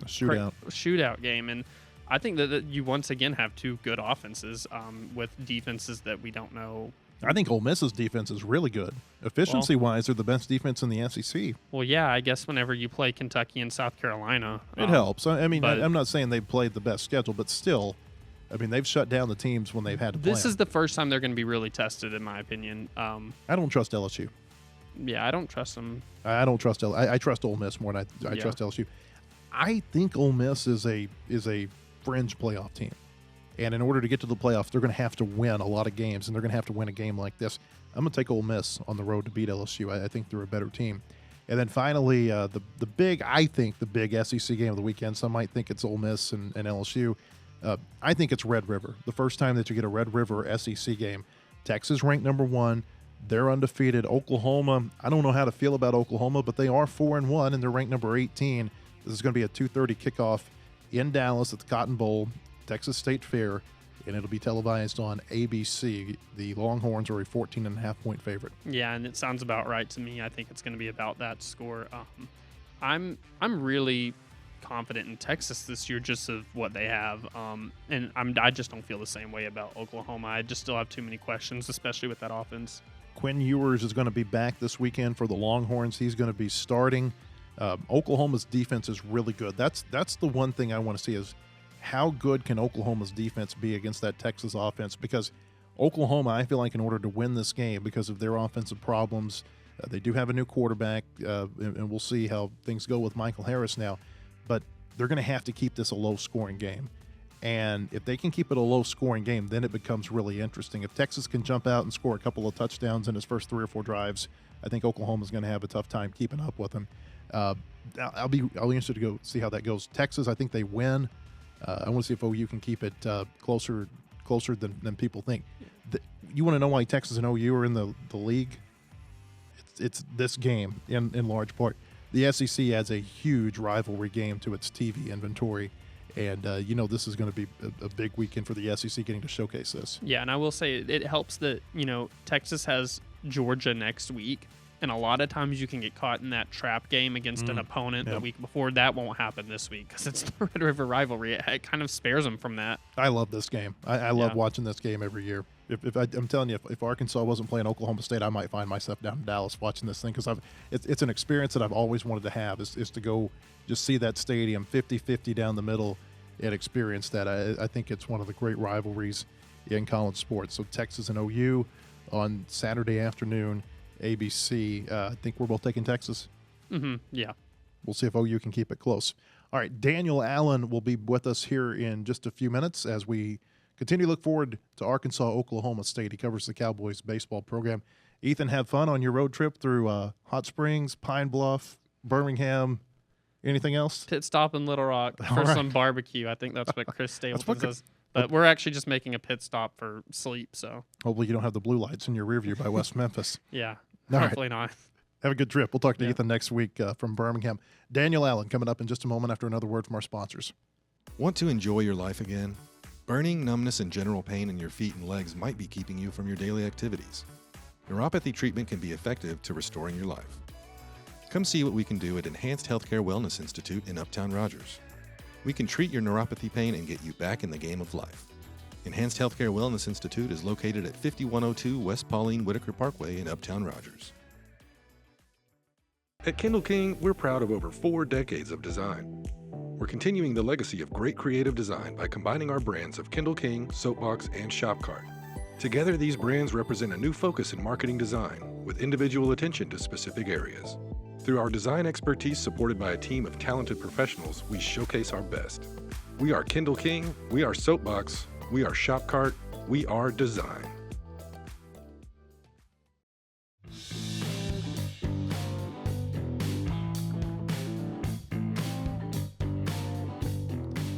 shootout. Shootout game. And I think that you once again have two good offenses with defenses that we don't know. I think Ole Miss's defense is really good. Efficiency-wise, they're the best defense in the SEC. Well, yeah, I guess whenever you play Kentucky and South Carolina. It helps. I mean, but- I'm not saying they've played the best schedule, but still, I mean, they've shut down the teams when they've had to play. This is the first time they're going to be really tested, in my opinion. I don't trust LSU. Yeah, I don't trust them. I don't trust I trust Ole Miss more than I Yeah. trust LSU. I think Ole Miss is a fringe playoff team. And in order to get to the playoffs, they're going to have to win a lot of games, and they're going to have to win a game like this. I'm going to take Ole Miss on the road to beat LSU. I think they're a better team. And then finally, the big SEC game of the weekend, some might think it's Ole Miss and LSU. I think it's Red River. The first time that you get a Red River SEC game. Texas ranked number 1. They're undefeated. Oklahoma, I don't know how to feel about Oklahoma, but they are 4-1, and they're ranked number 18. This is going to be a 2:30 kickoff in Dallas at the Cotton Bowl, Texas State Fair, and it'll be televised on ABC. The Longhorns are a 14.5-point favorite. Yeah, and it sounds about right to me. I think it's going to be about that score. I'm really confident in Texas this year, just of what they have, and I just don't feel the same way about Oklahoma. I just still have too many questions, especially with that offense. Quinn Ewers is going to be back this weekend for the Longhorns. He's going to be starting. Oklahoma's defense is really good. That's the one thing I want to see is how good can Oklahoma's defense be against that Texas offense? Because Oklahoma, I feel like in order to win this game because of their offensive problems, they do have a new quarterback, and we'll see how things go with Michael Harris now. But they're going to have to keep this a low-scoring game. And if they can keep it a low-scoring game, then it becomes really interesting. If Texas can jump out and score a couple of touchdowns in his first 3 or 4 drives, I think Oklahoma's going to have a tough time keeping up with them. I'll be interested to go see how that goes. Texas, I think they win. I want to see if OU can keep it closer than people think. You want to know why Texas and OU are in the league? It's this game in large part. The SEC adds a huge rivalry game to its TV inventory, and this is going to be a big weekend for the SEC getting to showcase this. Yeah, and I will say it helps that Texas has Georgia next week. And a lot of times you can get caught in that trap game against an opponent the week before. That won't happen this week because it's the Red River rivalry. It kind of spares them from that. I love this game. I love watching this game every year. I'm telling you, if Arkansas wasn't playing Oklahoma State, I might find myself down in Dallas watching this thing because it's an experience that I've always wanted to have is to go just see that stadium 50-50 down the middle and experience that. I think it's one of the great rivalries in college sports. So Texas and OU on Saturday afternoon. ABC. I think we're both taking Texas. Yeah. We'll see if OU can keep it close. All right, Daniel Allen will be with us here in just a few minutes as we continue to look forward to Arkansas, Oklahoma State. He covers the Cowboys baseball program. Ethan, have fun on your road trip through Hot Springs, Pine Bluff, Birmingham. Anything else? Pit stop in Little Rock for some barbecue. I think that's what Chris Stapleton says. But we're actually just making a pit stop for sleep. So hopefully you don't have the blue lights in your rear view by West Memphis. Yeah. All Hopefully not. Have a good trip. We'll talk to Ethan next week from Birmingham. Daniel Allen coming up in just a moment after another word from our sponsors. Want to enjoy your life again? Burning, numbness, and general pain in your feet and legs might be keeping you from your daily activities. Neuropathy treatment can be effective to restoring your life. Come see what we can do at Enhanced Healthcare Wellness Institute in Uptown Rogers. We can treat your neuropathy pain and get you back in the game of life. Enhanced Healthcare Wellness Institute is located at 5102 West Pauline Whitaker Parkway in Uptown Rogers. At Kindle King, we're proud of over 4 decades of design. We're continuing the legacy of great creative design by combining our brands of Kindle King, Soapbox, and Shopcart. Together, these brands represent a new focus in marketing design, with individual attention to specific areas. Through our design expertise supported by a team of talented professionals, we showcase our best. We are Kindle King, we are Soapbox, we are Shopcart, we are design.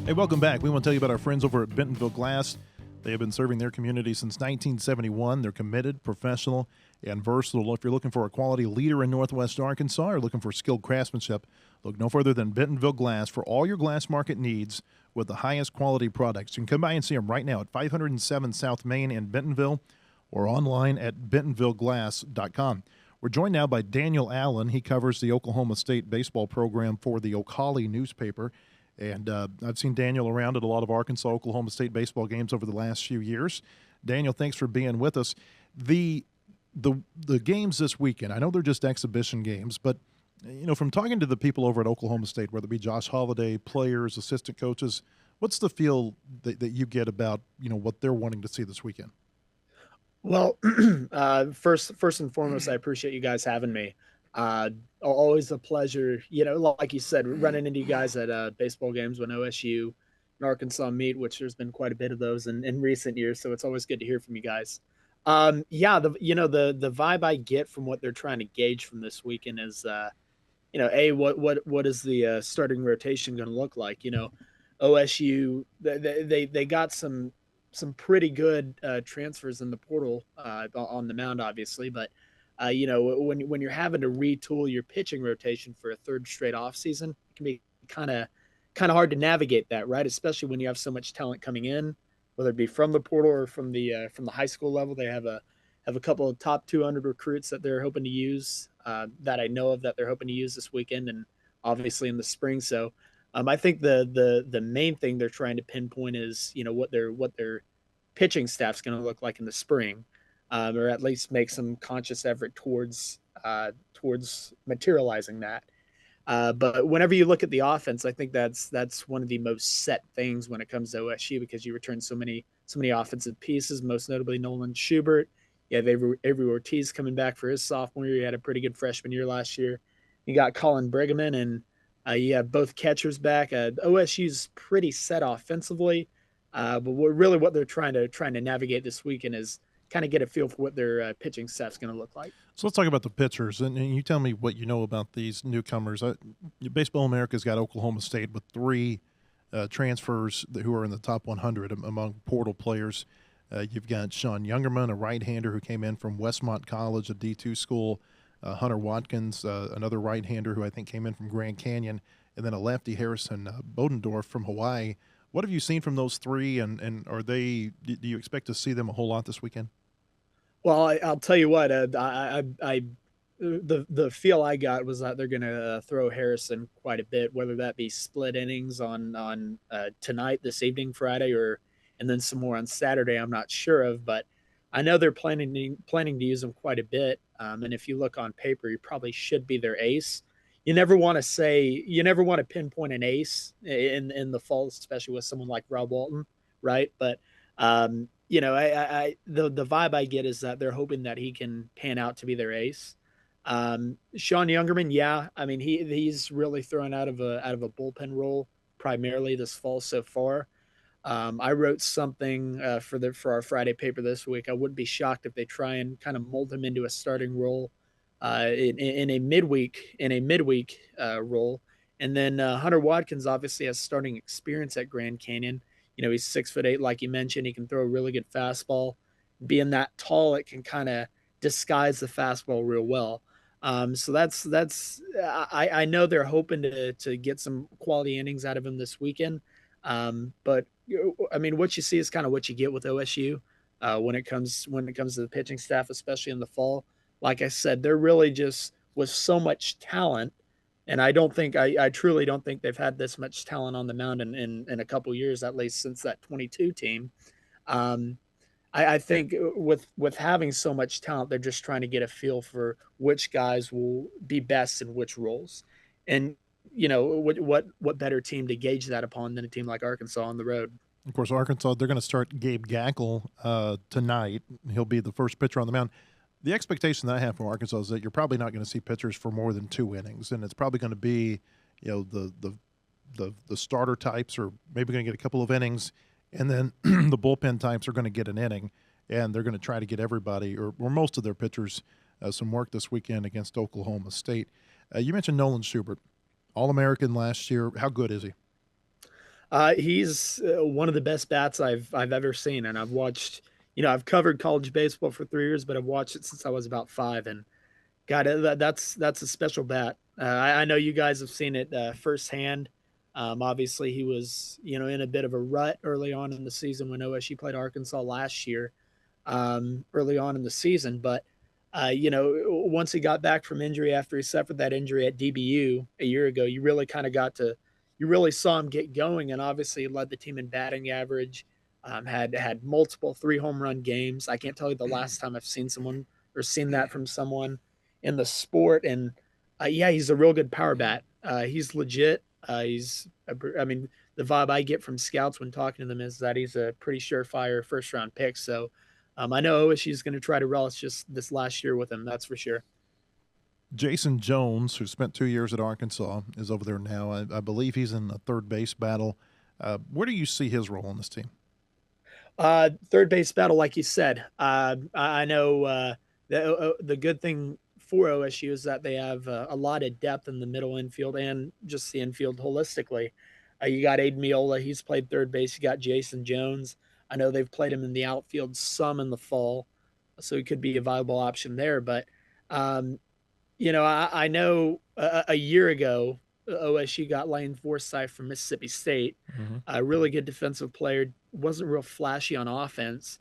Hey, welcome back. We want to tell you about our friends over at Bentonville Glass. They have been serving their community since 1971. They're committed, professional, and versatile. If you're looking for a quality leader in Northwest Arkansas or looking for skilled craftsmanship, look no further than Bentonville Glass for all your glass market needs with the highest quality products. You can come by and see them right now at 507 South Main in Bentonville or online at bentonvilleglass.com. We're joined now by Daniel Allen. He covers the Oklahoma State baseball program for the Ocala newspaper. And I've seen Daniel around at a lot of Arkansas, Oklahoma State baseball games over the last few years. Daniel, thanks for being with us. The games this weekend, I know they're just exhibition games, but from talking to the people over at Oklahoma State, whether it be Josh Holliday, players, assistant coaches, what's the feel that you get about what they're wanting to see this weekend? Well, first and foremost, I appreciate you guys having me. Always a pleasure, like you said, running into you guys at baseball games when OSU and Arkansas meet, which there's been quite a bit of those in recent years. So it's always good to hear from you guys. The vibe I get from what they're trying to gauge from this weekend is, what is the starting rotation going to look like? OSU, they got some pretty good transfers in the portal on the mound, obviously, but when you're having to retool your pitching rotation for a third straight off season, it can be kind of hard to navigate that, right? Especially when you have so much talent coming in, whether it be from the portal or from the high school level. They have a couple of top 200 recruits that they're hoping to use, that I know of, that they're hoping to use this weekend and obviously in the spring. So I think the main thing they're trying to pinpoint is what their pitching staff's going to look like in the spring, or at least make some conscious effort towards materializing that. But whenever you look at the offense, I think that's one of the most set things when it comes to OSU, because you return so many offensive pieces, most notably Nolan Schubert. You have Avery Ortiz coming back for his sophomore year. He had a pretty good freshman year last year. You got Colin Brigham, and you have both catchers back. OSU's pretty set offensively, but what they're trying to navigate this weekend is kind of get a feel for what their pitching staff's going to look like. So let's talk about the pitchers, and you tell me what you know about these newcomers. Baseball America's got Oklahoma State with 3 transfers who are in the top 100 among portal players. You've got Sean Youngerman, a right-hander who came in from Westmont College, a D2 school. Hunter Watkins, another right-hander who I think came in from Grand Canyon, and then a lefty, Harrison Bodendorf from Hawaii. What have you seen from those 3, and do you expect to see them a whole lot this weekend? Well, I'll tell you what, the feel I got was that they're going to throw Harrison quite a bit, whether that be split innings on tonight, this evening, Friday, and then some more on Saturday. I'm not sure of, but I know they're planning to use him quite a bit. And if you look on paper, he probably should be their ace. You never want to pinpoint an ace in the fall, especially with someone like Rob Walton, right? But the vibe I get is that they're hoping that he can pan out to be their ace. Sean Youngerman, yeah, I mean he's really thrown out of a bullpen role primarily this fall so far. I wrote something for our Friday paper this week. I wouldn't be shocked if they try and kind of mold him into a starting role in a midweek role. And then Hunter Watkins obviously has starting experience at Grand Canyon. He's 6'8", like you mentioned. He can throw a really good fastball. Being that tall, it can kind of disguise the fastball real well. So I know they're hoping to get some quality innings out of him this weekend. But I mean, what you see is kind of what you get with OSU when it comes to the pitching staff, especially in the fall. Like I said, they're really just with so much talent, and I truly don't think they've had this much talent on the mound in a couple years, at least since that 22 team. I think with having so much talent, they're just trying to get a feel for which guys will be best in which roles, and what better team to gauge that upon than a team like Arkansas on the road. Of course, Arkansas, they're going to start Gabe Gackle tonight. He'll be the first pitcher on the mound. The expectation that I have from Arkansas is that you're probably not going to see pitchers for more than 2 innings, and it's probably going to be, the starter types are maybe going to get a couple of innings, and then the bullpen types are going to get an inning, and they're going to try to get everybody or most of their pitchers some work this weekend against Oklahoma State. You mentioned Nolan Schubert, All-American last year. How good is he? He's one of the best bats I've ever seen, and I've watched. I've covered college baseball for 3 years, but I've watched it since I was about 5, and God, that's a special bat. I know you guys have seen it firsthand. Obviously, he was in a bit of a rut early on in the season when OSU played Arkansas last year, early on in the season. But once he got back from injury after he suffered that injury at DBU a year ago, you really kind of got to you really saw him get going, and obviously led the team in batting average. Had multiple 3 home run games. I can't tell you the last time I've seen someone or seen that from someone in the sport. And yeah, he's a real good power bat. He's legit. I mean, the vibe I get from scouts when talking to them is that he's a pretty surefire first round pick. So I know OSU is going to try to relish just this last year with him. That's for sure. Jason Jones, who spent 2 years at Arkansas, is over there now. I believe he's in the third base battle. Where do you see his role on this team? Third base battle, like you said. I know the good thing for OSU is that they have a lot of depth in the middle infield and just the infield holistically. You got Aiden Miola, he's played third base. You got Jason Jones. I know they've played him in the outfield some in the fall, so he could be a viable option there. But I know a year ago, OSU got Lane Forsythe from Mississippi State, a really good defensive player, wasn't real flashy on offense.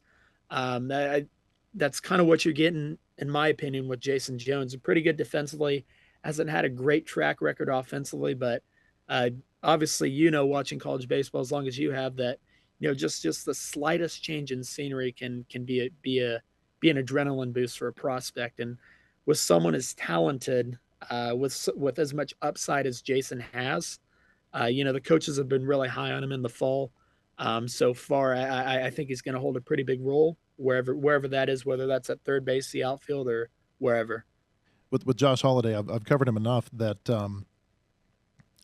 That's kind of what you're getting, in my opinion, with Jason Jones. Pretty good defensively, hasn't had a great track record offensively, but obviously, watching college baseball as long as you have that, just the slightest change in scenery can be an adrenaline boost for a prospect. And with someone as talented, with as much upside as Jason has, the coaches have been really high on him in the fall. So far, I think he's going to hold a pretty big role wherever that is, whether that's at third base, the outfield, or wherever. With Josh Holliday, I've covered him enough that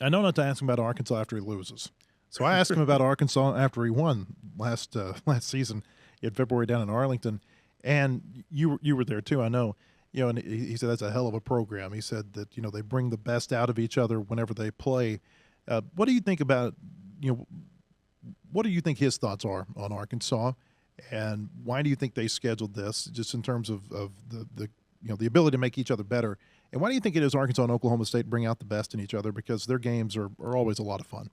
I know not to ask him about Arkansas after he loses. So I asked him about Arkansas after he won last season in February down in Arlington, and you were there too, I know. And he said that's a hell of a program. He said that they bring the best out of each other whenever they play. What do you think about what do you think his thoughts are on Arkansas, and why do you think they scheduled this? Just in terms of the ability to make each other better, and why do you think it is Arkansas and Oklahoma State bring out the best in each other, because their games are always a lot of fun?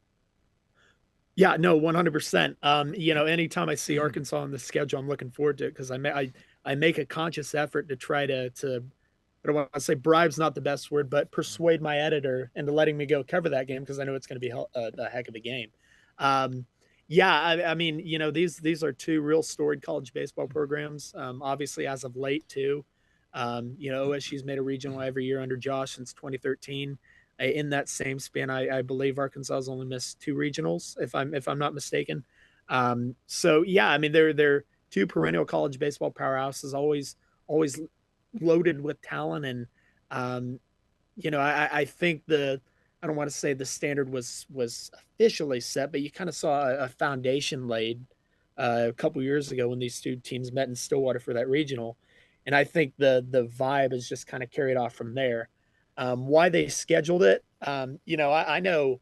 Yeah, no, 100%. Anytime I see Arkansas on the schedule, I'm looking forward to it, because I make a conscious effort to try to I don't want to say bribe's not the best word, but persuade my editor into letting me go cover that game, because I know it's going to be a heck of a game. I mean, these are two real storied college baseball programs. Obviously, as of late too, OSU's made a regional every year under Josh since 2013. In that same span, I believe Arkansas has only missed 2 regionals, if I'm not mistaken. So yeah, I mean, they're two perennial college baseball powerhouses, always loaded with talent. And I think I don't want to say the standard was officially set, but you kind of saw a foundation laid a couple years ago when these two teams met in Stillwater for that regional. And I think the vibe is just kind of carried off from there. Why they scheduled it, I know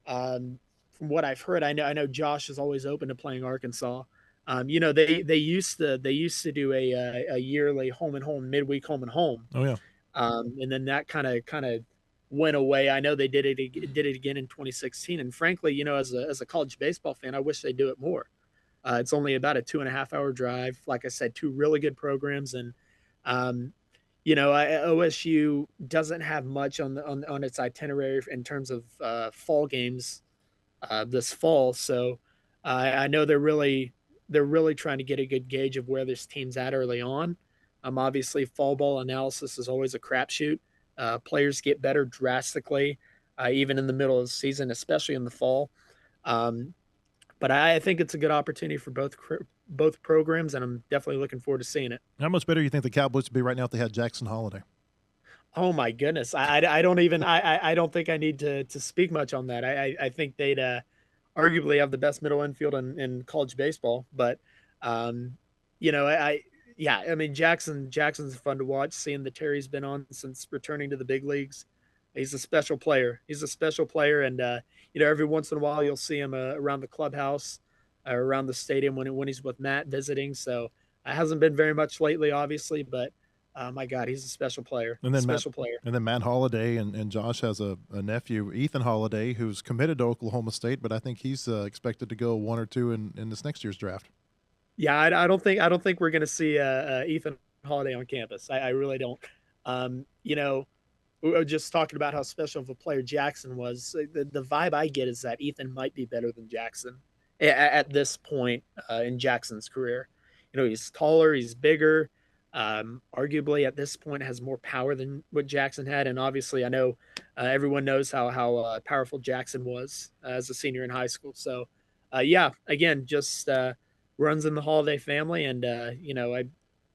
from what I've heard, I know Josh is always open to playing Arkansas. They used to do a yearly home and home, midweek home and home. Oh yeah. And then that kind of went away. I know they did it again in 2016. And frankly, as a college baseball fan, I wish they do it more. It's only about a 2.5-hour drive. Like I said, 2 really good programs. And, OSU doesn't have much on its itinerary in terms of fall games this fall. So I know they're really trying to get a good gauge of where this team's at early on. Obviously, fall ball analysis is always a crapshoot. Players get better drastically, even in the middle of the season, especially in the fall. But I think it's a good opportunity for both programs, and I'm definitely looking forward to seeing it. How much better do you think the Cowboys would be right now if they had Jackson Holliday? Oh my goodness, I don't think I need to speak much on that. I think they'd arguably have the best middle infield in college baseball. But I mean, Jackson's fun to watch. Seeing that Terry's been on since returning to the big leagues, he's a special player. And every once in a while you'll see him around the clubhouse, around the stadium when he's with Matt visiting. So it hasn't been very much lately, obviously, but my God, he's a special player. And then player. And then Matt Holliday and Josh has a nephew, Ethan Holliday, who's committed to Oklahoma State, but I think he's expected to go 1 or 2 in this next year's draft. Yeah, I don't think we're going to see Ethan Holliday on campus. I really don't. we were just talking about how special of a player Jackson was. The vibe I get is that Ethan might be better than Jackson at this point in Jackson's career. He's taller, he's bigger. Arguably, at this point, has more power than what Jackson had. And obviously, I know everyone knows how powerful Jackson was as a senior in high school. So, yeah, again, just runs in the Holiday family, and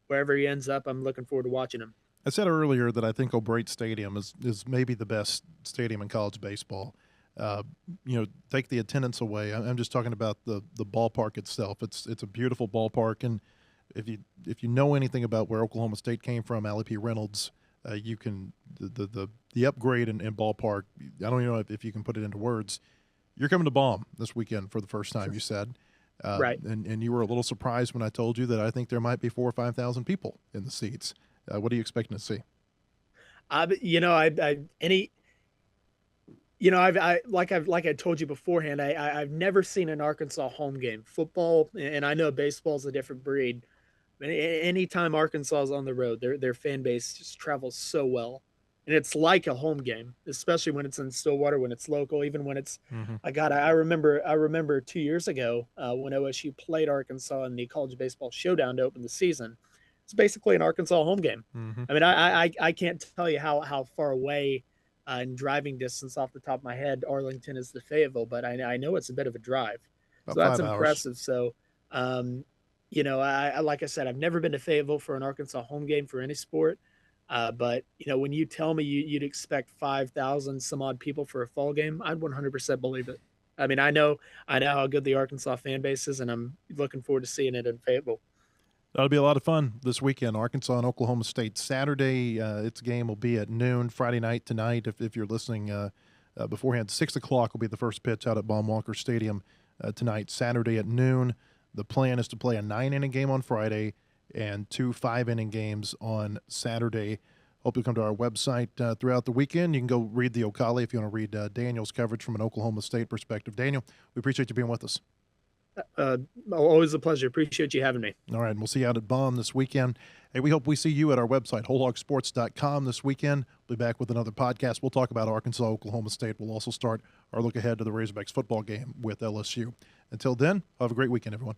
wherever he ends up, I'm looking forward to watching him. I said earlier that I think O'Brate Stadium is maybe the best stadium in college baseball. Take the attendance away. I'm just talking about the ballpark itself. It's a beautiful ballpark, and if you know anything about where Oklahoma State came from, Allie P. Reynolds, you can the upgrade in ballpark. I don't even know if you can put it into words. You're coming to Baum this weekend for the first time. You said, right, and you were a little surprised when I told you that I think there might be 4,000 or 5,000 people in the seats. What are you expecting to see? Like I told you beforehand, I've never seen an Arkansas home game. Football, and I know baseball's a different breed. Anytime Arkansas is on the road, their fan base just travels so well, and it's like a home game, especially when it's in Stillwater, when it's local, even when it's. I remember 2 years ago when OSU played Arkansas in the college baseball showdown to open the season. It's basically an Arkansas home game. I mean, I can't tell you how far away in driving distance off the top of my head Arlington is to Fayetteville, but I know it's a bit of a drive. About So that's 5 hours. impressive. So, I like I said, I've never been to Fayetteville for an Arkansas home game for any sport. But when you tell me you'd expect 5,000 some odd people for a fall game, I'd 100% believe it. I mean, I know how good the Arkansas fan base is, and I'm looking forward to seeing it in Fayetteville. That'll be a lot of fun this weekend. Arkansas and Oklahoma State Saturday. Its game will be at noon Friday night tonight. If you're listening beforehand, 6 o'clock will be the first pitch out at Baum-Walker Stadium tonight. Saturday at noon. The plan is to play a 9-inning game on Friday and 2 5-inning games on Saturday. Hope you'll come to our website throughout the weekend. You can go read the Ocala if you want to read Daniel's coverage from an Oklahoma State perspective. Daniel, we appreciate you being with us. Always a pleasure. Appreciate you having me. All right, and we'll see you out at Baum this weekend. Hey, we hope we see you at our website, wholehogsports.com this weekend. We'll be back with another podcast. We'll talk about Arkansas, Oklahoma State. We'll also start our look ahead to the Razorbacks football game with LSU. Until then, have a great weekend, everyone.